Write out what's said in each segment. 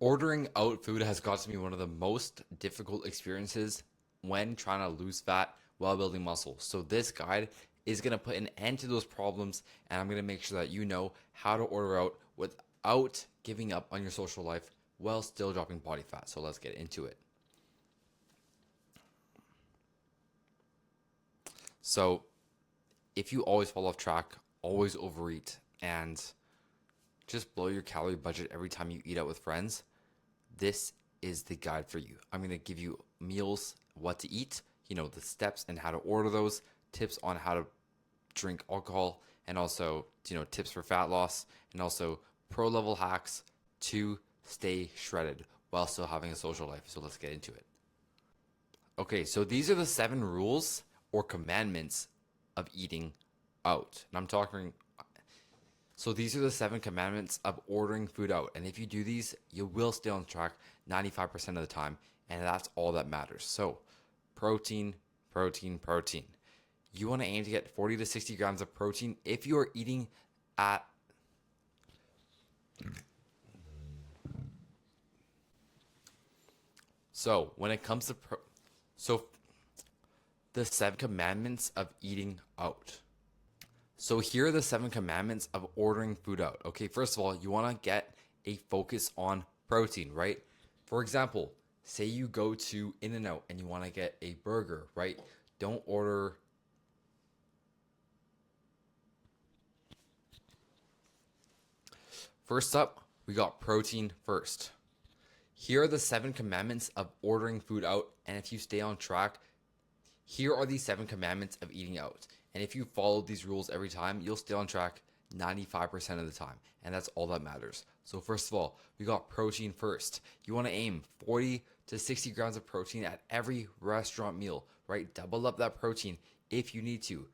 Ordering out food has got to be one of the most difficult experiences when trying to lose fat while building muscle. So this guide is going to put an end to those problems, and I'm going to make sure that you know how to order out without giving up on your social life while still dropping body fat. So let's get into it. So if you always fall off track, always overeat, and just blow your calorie budget every time you eat out with friends, this is the guide for you. I'm going to give you meals, what to eat, the steps and how to order those, tips on how to drink alcohol, and also, tips for fat loss, and also pro level hacks to stay shredded while still having a social life. So let's get into it. Okay, so these are the 7 rules or commandments of eating out. And I'm talking So these are the 7 commandments of ordering food out. And if you do these, you will stay on track 95% of the time. And that's all that matters. So protein, protein, protein. You want to aim to get 40 to 60 grams of protein if you are eating at So when it comes to so the 7 commandments of eating out. So here are the 7 commandments of ordering food out. Okay, first of all, you want to get a focus on protein, right? For example, say you go to In-N-Out and you want to get a burger, right? Don't order. First up, we got protein first. Here are the 7 commandments of ordering food out, and if you stay on track, here are the 7 commandments of eating out. And if you follow these rules every time, you'll stay on track 95% of the time. And that's all that matters. So first of all, we got protein first. You want to aim 40 to 60 grams of protein at every restaurant meal, right? Double up that protein if you need to.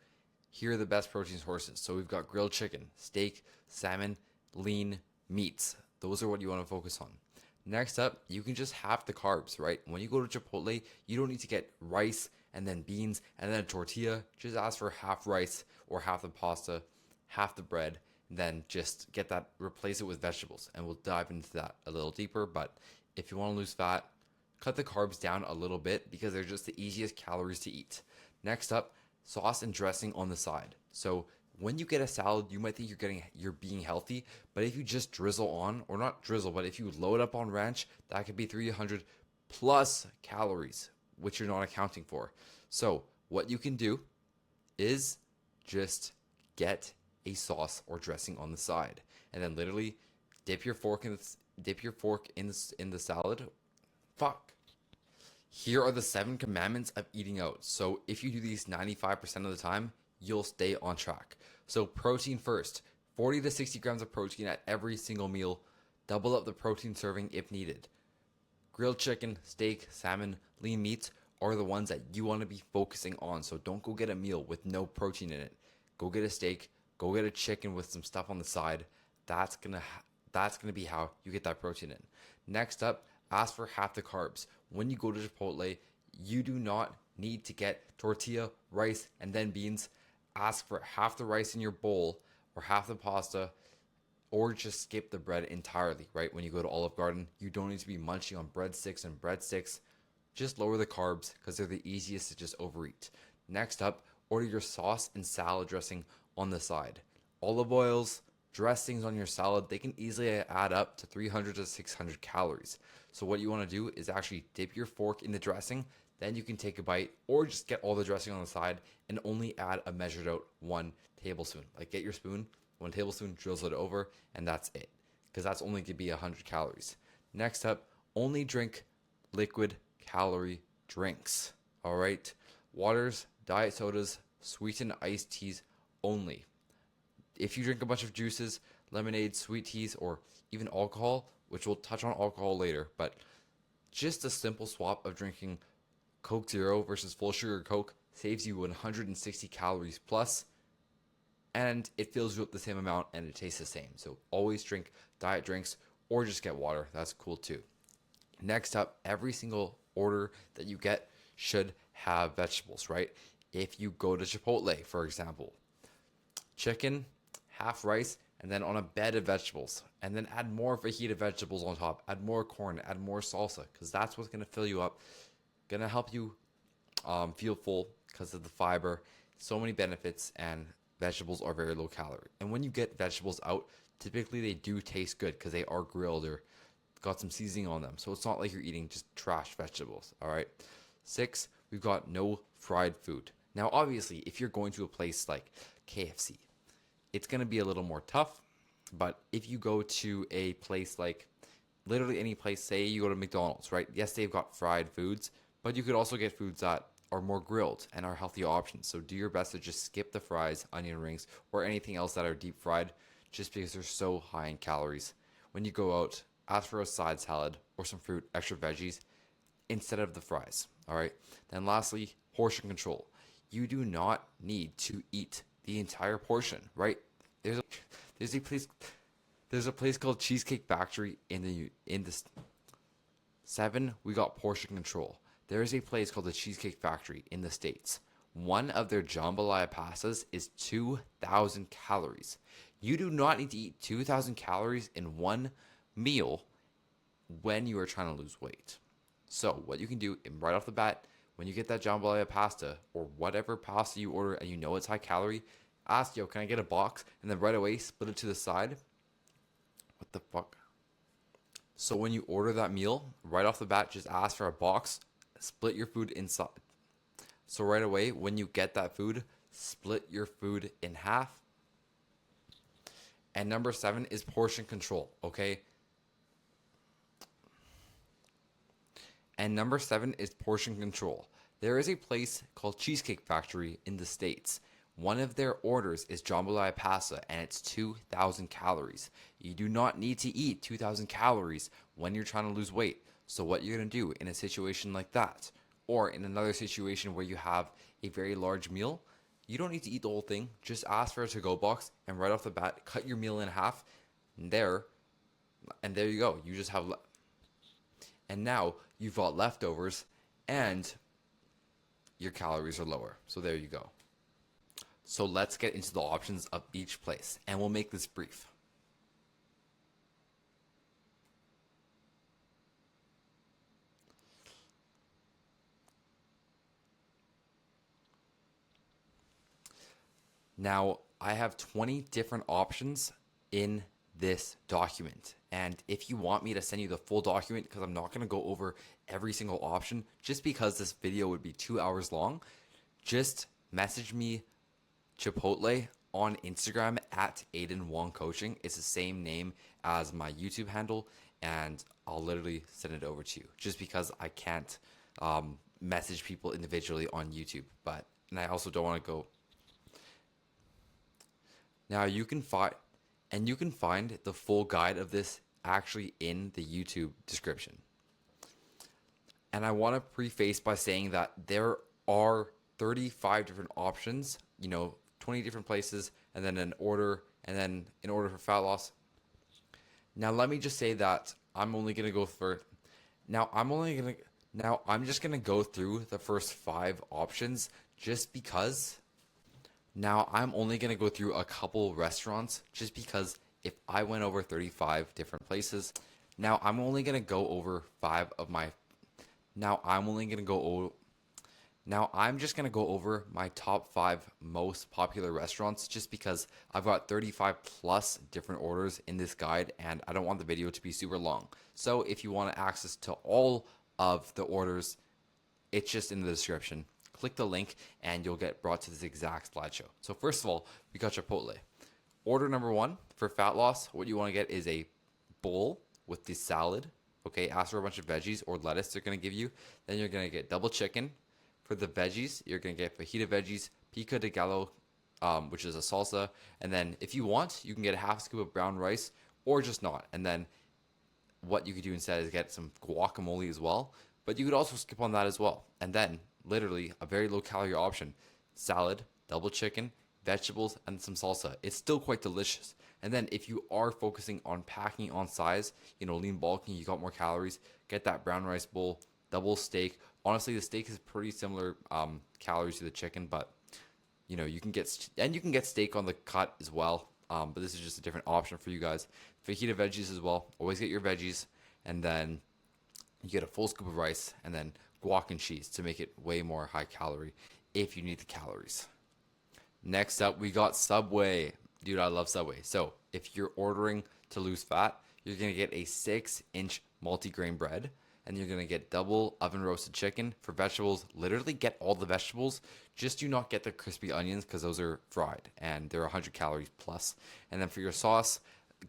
Here are the best protein sources. So we've got grilled chicken, steak, salmon, lean meats. Those are what you want to focus on. Next up, you can just have the carbs, right? When you go to Chipotle, you don't need to get rice and then beans and then a tortilla. Just ask for half rice or half the pasta, half the bread, and then just get that, replace it with vegetables. And we'll dive into that a little deeper. But if you want to lose fat, cut the carbs down a little bit because they're just the easiest calories to eat. Next up, sauce and dressing on the side. So when you get a salad, you might think you're being healthy, but if you just drizzle on, or not drizzle, but if you load up on ranch, that could be 300 plus calories, which you're not accounting for. So what you can do is just get a sauce or dressing on the side, and then literally dip your fork in the salad. Fuck. Here are the 7 commandments of eating out. So if you do these 95% of the time, you'll stay on track. So protein first, 40 to 60 grams of protein at every single meal. Double up the protein serving if needed. Grilled chicken, steak, salmon, lean meats are the ones that you want to be focusing on. So don't go get a meal with no protein in it. Go get a steak, go get a chicken with some stuff on the side. That's gonna be how you get that protein in. Next up, ask for half the carbs. When you go to Chipotle, you do not need to get tortilla, rice, and then beans. Ask for half the rice in your bowl or half the pasta, or just skip the bread entirely, right? When you go to Olive Garden, you don't need to be munching on breadsticks. Just lower the carbs because they're the easiest to just overeat. Next up, order your sauce and salad dressing on the side. Olive oils, dressings on your salad, they can easily add up to 300 to 600 calories. So what you want to do is actually dip your fork in the dressing, then you can take a bite or just get all the dressing on the side and only add a measured out 1 tablespoon. Like get your spoon, 1 tablespoon, drizzle it over, and that's it. Because that's only going to be 100 calories. Next up, only drink liquid calorie drinks. All right. Waters, diet sodas, sweetened iced teas only. If you drink a bunch of juices, lemonade, sweet teas, or even alcohol, which we'll touch on alcohol later, but just a simple swap of drinking Coke Zero versus full sugar Coke saves you 160 calories plus, and it fills you up the same amount and it tastes the same. So always drink diet drinks or just get water. That's cool too. Next up, every single order that you get should have vegetables, right? If you go to Chipotle, for example, chicken, half rice, and then on a bed of vegetables, and then add more fajita vegetables on top, add more corn, add more salsa, because that's what's going to fill you up, going to help you feel full because of the fiber. So many benefits, and vegetables are very low calorie. And when you get vegetables out, typically they do taste good because they are grilled or got some seasoning on them. So it's not like you're eating just trash vegetables. All right. 6, we've got no fried food. Now, obviously, if you're going to a place like KFC, it's going to be a little more tough. But if you go to a place like literally any place, say you go to McDonald's, right? Yes, they've got fried foods, but you could also get foods that are more grilled and are healthy options. So do your best to just skip the fries, onion rings, or anything else that are deep fried just because they're so high in calories. When you go out, ask for a side salad or some fruit, extra veggies instead of the fries. All right. Then lastly, portion control. You do not need to eat the entire portion, right? There's a there's a place there's a place called Cheesecake Factory in the 7. We got portion control. There is a place called the Cheesecake Factory in the States. One of their jambalaya pastas is 2,000 calories. You do not need to eat 2,000 calories in one meal when you are trying to lose weight. So what you can do right off the bat, when you get that jambalaya pasta or whatever pasta you order and you know it's high calorie, ask, yo, can I get a box? And then right away, split it to the side. What the fuck? So when you order that meal, right off the bat, just ask for a box, split your food inside. So right away, when you get that food, split your food in half. And number 7 is portion control, okay? And number 7 is portion control. There is a place called Cheesecake Factory in the States. One of their orders is jambalaya pasta, and it's 2,000 calories. You do not need to eat 2,000 calories when you're trying to lose weight. So what you're going to do in a situation like that, or in another situation where you have a very large meal, you don't need to eat the whole thing. Just ask for a to-go box, and right off the bat, cut your meal in half. And there you go. You just have, and now you've got leftovers, and your calories are lower. So there you go. So let's get into the options of each place, and we'll make this brief. Now, I have 20 different options in this document. And if you want me to send you the full document, because I'm not going to go over every single option, just because this video would be 2 hours long, just message me Chipotle on Instagram at Aidanwongcoaching. It's the same name as my YouTube handle, and I'll literally send it over to you just because I can't message people individually on YouTube. And I also don't want to go. Now you can find the full guide of this actually in the YouTube description. And I want to preface by saying that there are 35 different options, 20 different places, and then an order, and then in order for fat loss. Now let me just say that I'm just gonna go through the first 5 options just because. Now I'm only gonna go through a couple restaurants just because if I went over 35 different places, now I'm only gonna go over 5 of my. Now I'm just going to go over my top 5 most popular restaurants just because I've got 35 plus different orders in this guide and I don't want the video to be super long. So if you want access to all of the orders, it's just in the description. Click the link and you'll get brought to this exact slideshow. So first of all, we got Chipotle. Order number 1 for fat loss, what you want to get is a bowl with the salad. Okay, ask for a bunch of veggies or lettuce they're going to give you. Then you're going to get double chicken. For the veggies, you're going to get fajita veggies, pico de gallo, which is a salsa. And then if you want, you can get a half scoop of brown rice or just not. And then what you could do instead is get some guacamole as well. But you could also skip on that as well. And then literally a very low calorie option, salad, double chicken, vegetables, and some salsa. It's still quite delicious. And then if you are focusing on packing on size, lean bulking, you got more calories, get that brown rice bowl, double steak. Honestly, the steak is pretty similar calories to the chicken, but you can get steak on the cut as well. but this is just a different option for you guys. Fajita veggies as well. Always get your veggies, and then you get a full scoop of rice, and then guac and cheese to make it way more high calorie if you need the calories. Next up, we got Subway. Dude, I love Subway. So if you're ordering to lose fat, you're going to get a 6-inch multigrain bread, and you're going to get double oven roasted chicken. For vegetables, literally get all the vegetables. Just do not get the crispy onions because those are fried and they're 100 calories plus. And then for your sauce,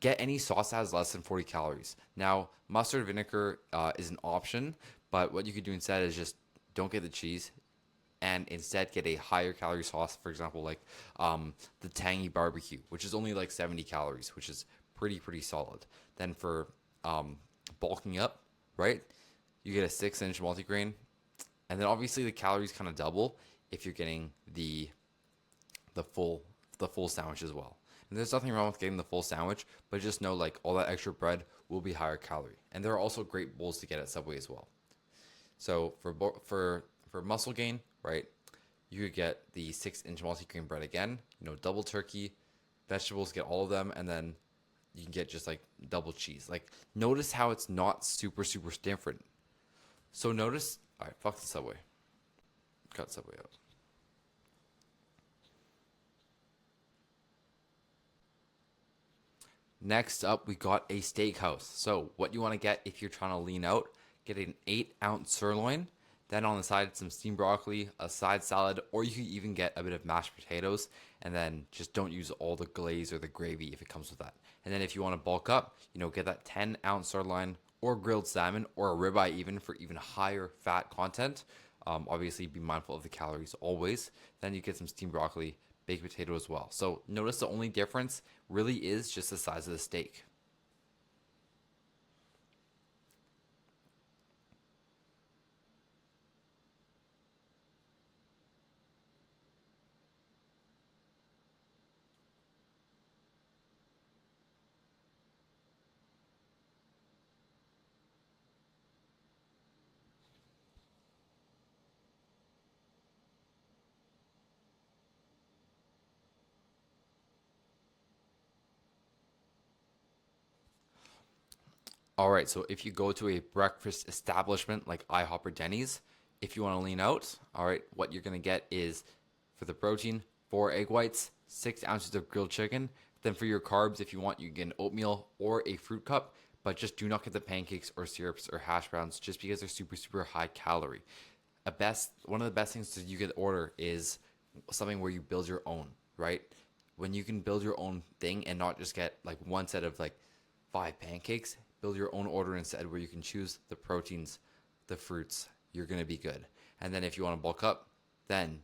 get any sauce that has less than 40 calories. Now, mustard vinegar is an option, but what you could do instead is just don't get the cheese and instead get a higher calorie sauce, for example, like the tangy barbecue, which is only like 70 calories, which is pretty solid. Then for bulking up, right, you get a 6-inch multigrain, and then obviously the calories kind of double if you're getting the full sandwich as well. And there's nothing wrong with getting the full sandwich, but just know like all that extra bread will be higher calorie. And there are also great bowls to get at Subway as well. So for muscle gain, right, you could get the 6-inch multigrain bread again, double turkey, vegetables, get all of them, and then you can get just like double cheese. Like, notice how it's not super different. So notice, all right, fuck the Subway. Cut Subway out. Next up, we got a steakhouse. So what you want to get if you're trying to lean out, get an 8-ounce sirloin. Then on the side, some steamed broccoli, a side salad, or you could even get a bit of mashed potatoes. And then just don't use all the glaze or the gravy if it comes with that. And then if you want to bulk up, get that 10-ounce sirloin or grilled salmon or a ribeye even for even higher fat content. Obviously, be mindful of the calories always. Then you get some steamed broccoli, baked potato as well. So notice the only difference really is just the size of the steak. All right, so if you go to a breakfast establishment like IHOP or Denny's, if you want to lean out, all right, what you're going to get is for the protein, 4 egg whites, 6 ounces of grilled chicken. Then for your carbs, if you want, you get an oatmeal or a fruit cup, but just do not get the pancakes or syrups or hash browns just because they're super high calorie. One of the best things that you could order is something where you build your own, right? When you can build your own thing and not just get like one set of like 5 pancakes, build your own order instead where you can choose the proteins, the fruits, you're going to be good. And then if you want to bulk up, then,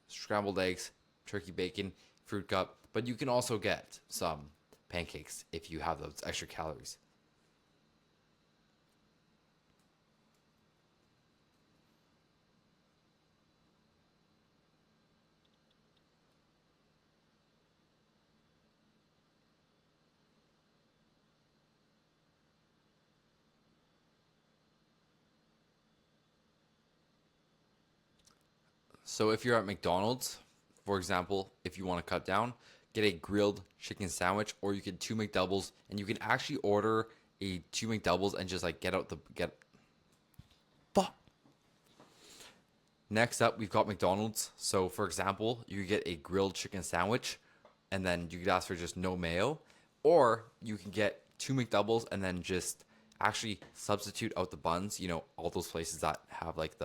scrambled eggs, turkey bacon, fruit cup, but you can also get some pancakes if you have those extra calories. So if you're at McDonald's, for example, if you want to cut down, get a grilled chicken sandwich, or you get 2 McDoubles, and you can actually order a 2 McDoubles and just like get. Fuck. Next up, we've got McDonald's. So for example, you get a grilled chicken sandwich, and then you could ask for just no mayo, or you can get 2 McDoubles and then just actually substitute out the buns. All those places that have like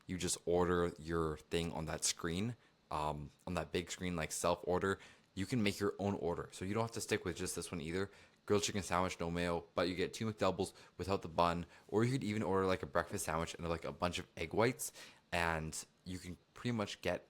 you just order your thing on that screen, on that big screen, like self order. You can make your own order, so you don't have to stick with just this one either. Grilled chicken sandwich, no mayo, but you get 2 McDoubles without the bun, or you could even order like a breakfast sandwich and like a bunch of egg whites, and you can pretty much get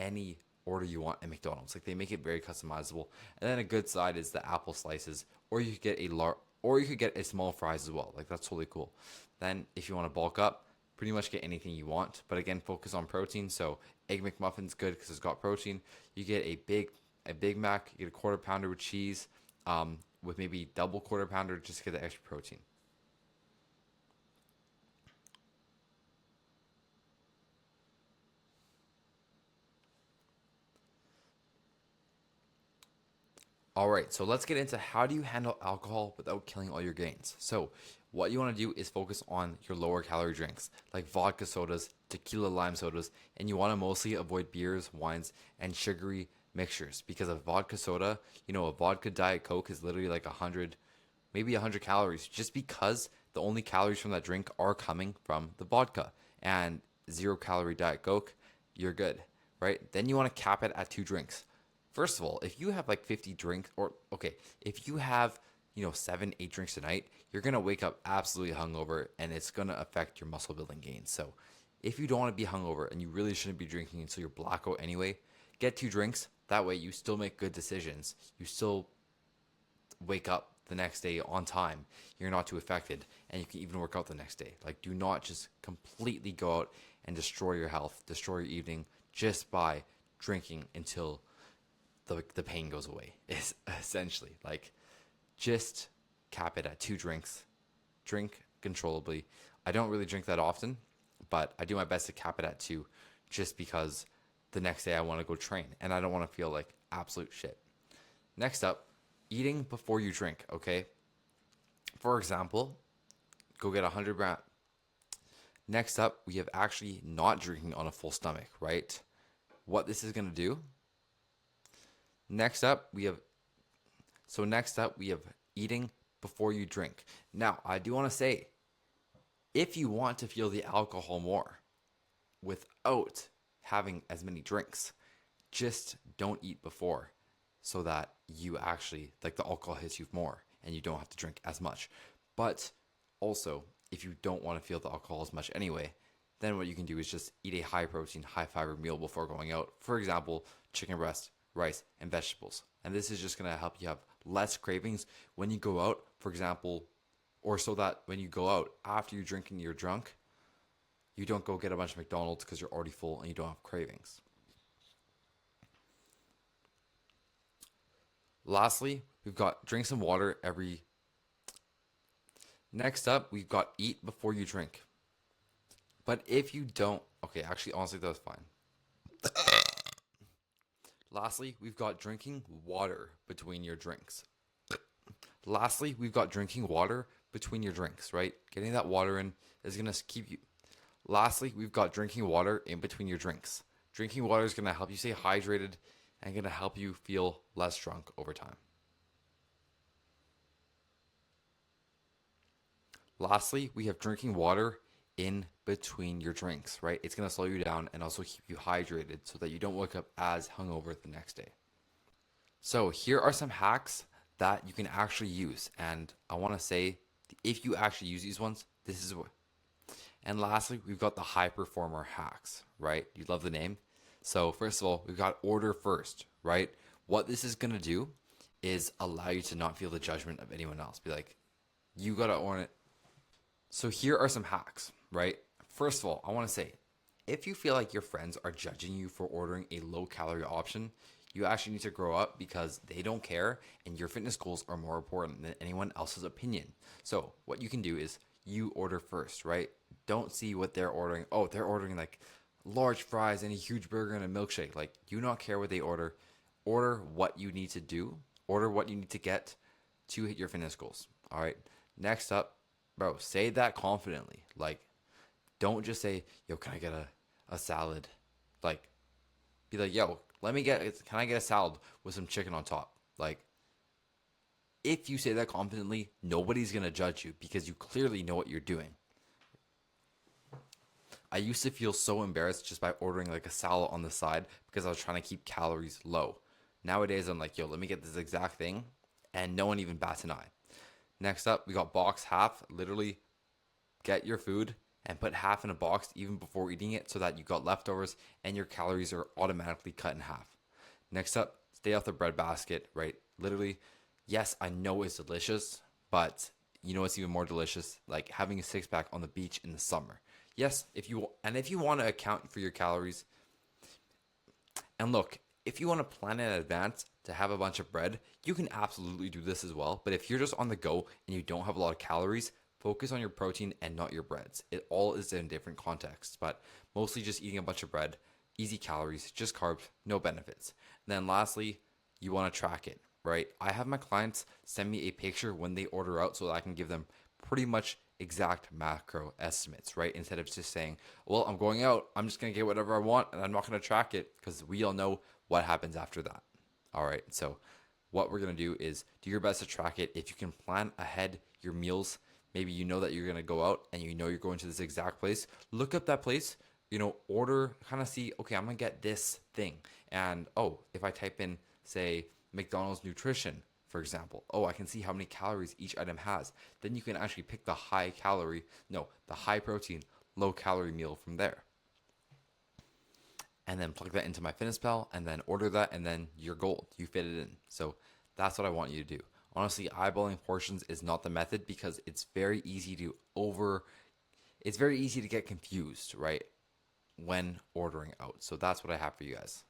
any order you want at McDonald's. Like, they make it very customizable. And then a good side is the apple slices, or you could get a small fries as well. Like, that's totally cool. Then if you want to bulk up, pretty much get anything you want, but again, focus on protein. So egg McMuffin's good because it's got protein. You get a Big Mac, you get a quarter pounder with cheese, with maybe double quarter pounder just to get the extra protein. All right, so let's get into how do you handle alcohol without killing all your gains. So, what you want to do is focus on your lower calorie drinks like vodka sodas, tequila lime sodas, and you want to mostly avoid beers, wines, and sugary mixtures because a vodka soda, a vodka Diet Coke is literally like 100, maybe 100 calories just because the only calories from that drink are coming from the vodka. And 0 calorie Diet Coke, you're good, right? Then you want to cap it at 2 drinks. First of all, if you have like 50 drinks, or okay, if you have, 7, 8 drinks a night, you're gonna wake up absolutely hungover and it's gonna affect your muscle building gains. So if you don't want to be hungover and you really shouldn't be drinking until you're blackout anyway, get 2 drinks. That way you still make good decisions. You still wake up the next day on time. You're not too affected and you can even work out the next day. Like, do not just completely go out and destroy your health, destroy your evening just by drinking until the pain goes away. Is essentially like, just cap it at 2 drinks. Drink controllably. I don't really drink that often, but I do my best to cap it at 2 just because the next day I want to go train and I don't want to feel like absolute shit. Next up, eating before you drink, okay? For example, go get 100 grams. Next up, we have actually not drinking on a full stomach, right? What this is going to do. Next up, we have eating before you drink. Now, I do want to say, if you want to feel the alcohol more without having as many drinks, just don't eat before so that you actually, like, the alcohol hits you more and you don't have to drink as much. But also, if you don't want to feel the alcohol as much anyway, then what you can do is just eat a high protein, high fiber meal before going out. For example, chicken breast, rice, and vegetables. And this is just going to help you have less cravings when you go out, for example, or so that when you go out after you're drinking, you're drunk, you don't go get a bunch of McDonald's because you're already full and you don't have cravings. Lastly, we've got drink some water every. Next up, we've got eat before you drink. But if you don't, okay, actually, honestly, that was fine. Lastly, we've got drinking water between your drinks. Lastly, we've got drinking water between your drinks, right? Getting that water in is going to keep you. Lastly, we've got drinking water in between your drinks. Drinking water is going to help you stay hydrated and going to help you feel less drunk over time. Lastly, we have drinking water in between your drinks, right? It's going to slow you down and also keep you hydrated so that you don't wake up as hungover the next day. So here are some hacks that you can actually use. And I want to say, if you actually use these ones, this is what. And lastly, we've got the high performer hacks, right? You love the name. So first of all, we've got order first, right? What this is going to do is allow you to not feel the judgment of anyone else. Be like, you got to order it. So here are some hacks, right? First of all, I want to say, if you feel like your friends are judging you for ordering a low calorie option, you actually need to grow up because they don't care and your fitness goals are more important than anyone else's opinion. So what you can do is you order first, right? Don't see what they're ordering. Oh, they're ordering like large fries and a huge burger and a milkshake. Like, do not care what they order. Order what you need to do. Order what you need to get to hit your fitness goals. All right. Next up, bro, say that confidently. Like, don't just say, yo, can I get a salad? Like, be like, yo, can I get a salad with some chicken on top? Like, if you say that confidently, nobody's going to judge you because you clearly know what you're doing. I used to feel so embarrassed just by ordering like a salad on the side because I was trying to keep calories low. Nowadays, I'm like, yo, let me get this exact thing. And no one even bats an eye. Next up, we got box half. Literally, get your food and put half in a box even before eating it so that you got leftovers and your calories are automatically cut in half. Next up, stay off the bread basket, right? Literally, yes, I know it's delicious, but you know it's even more delicious? Like having a six-pack on the beach in the summer. Yes, if you want to account for your calories, and look, if you want to plan in advance to have a bunch of bread, you can absolutely do this as well. But if you're just on the go and you don't have a lot of calories, focus on your protein and not your breads. It all is in different contexts, but mostly just eating a bunch of bread, easy calories, just carbs, no benefits. And then lastly, you want to track it, right? I have my clients send me a picture when they order out so that I can give them pretty much exact macro estimates, right? Instead of just saying, well, I'm going out, I'm just going to get whatever I want and I'm not going to track it, because we all know what happens after that. All right. So what we're going to do is do your best to track it. If you can plan ahead your meals, maybe you know that you're going to go out and you know you're going to this exact place, look up that place, order, kind of see, okay, I'm going to get this thing. And oh, if I type in, say, McDonald's nutrition, for example, oh, I can see how many calories each item has. Then you can actually pick the the high protein, low calorie meal from there. And then plug that into MyFitnessPal and then order that, and then you're gold. You fit it in. So that's what I want you to do. Honestly, eyeballing portions is not the method, because it's very easy to get confused, right? When ordering out. So that's what I have for you guys.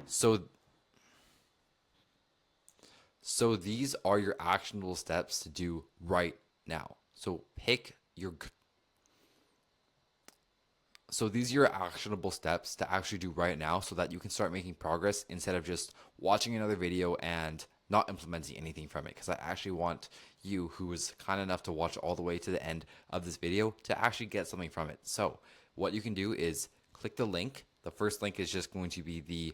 So these are your actionable steps to do right now. So these are your actionable steps to actually do right now so that you can start making progress instead of just watching another video and not implementing anything from it. Because I actually want you, who was kind enough to watch all the way to the end of this video, to actually get something from it. So what you can do is click the link. The first link is just going to be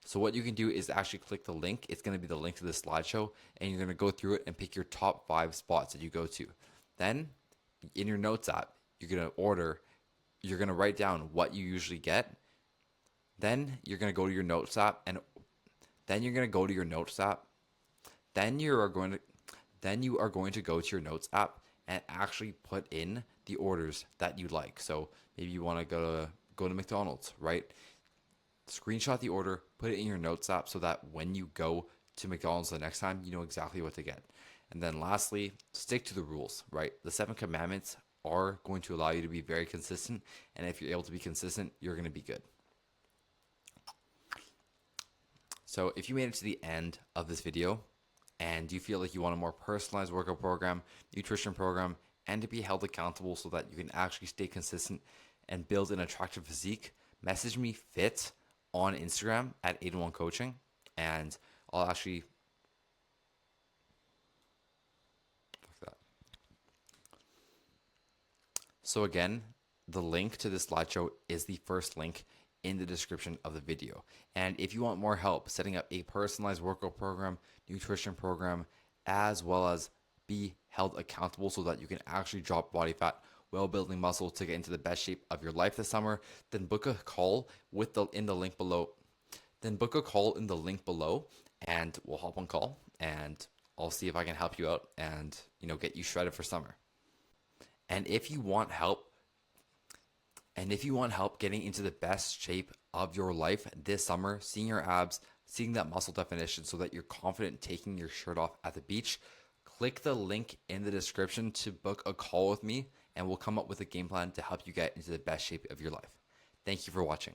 so what you can do is actually click the link. It's going to be the link to the slideshow, and you're going to go through it and pick your top 5 spots that you go to. Then in your notes app, you're going to write down what you usually get. Then you're going to go to your notes app, and then you're going to go to your notes app. Then you are going to go to your notes app and actually put in the orders that you like. So maybe you want to go to McDonald's, right? Screenshot the order, put it in your notes app so that when you go to McDonald's the next time, you know exactly what to get. And then lastly, stick to the rules, right? The 7 commandments are going to allow you to be very consistent. And if you're able to be consistent, you're going to be good. So if you made it to the end of this video and you feel like you want a more personalized workout program, nutrition program, and to be held accountable so that you can actually stay consistent and build an attractive physique, message me fit on Instagram at Aidanwongcoaching, and I'll actually So again, the link to this slideshow is the first link in the description of the video. And if you want more help setting up a personalized workout program, nutrition program, as well as be held accountable so that you can actually drop body fat while building muscle to get into the best shape of your life this summer, then book a call in the link below. And we'll hop on call and I'll see if I can help you out and get you shredded for summer. And if you want help getting into the best shape of your life this summer, seeing your abs, seeing that muscle definition so that you're confident taking your shirt off at the beach, click the link in the description to book a call with me, and we'll come up with a game plan to help you get into the best shape of your life. Thank you for watching.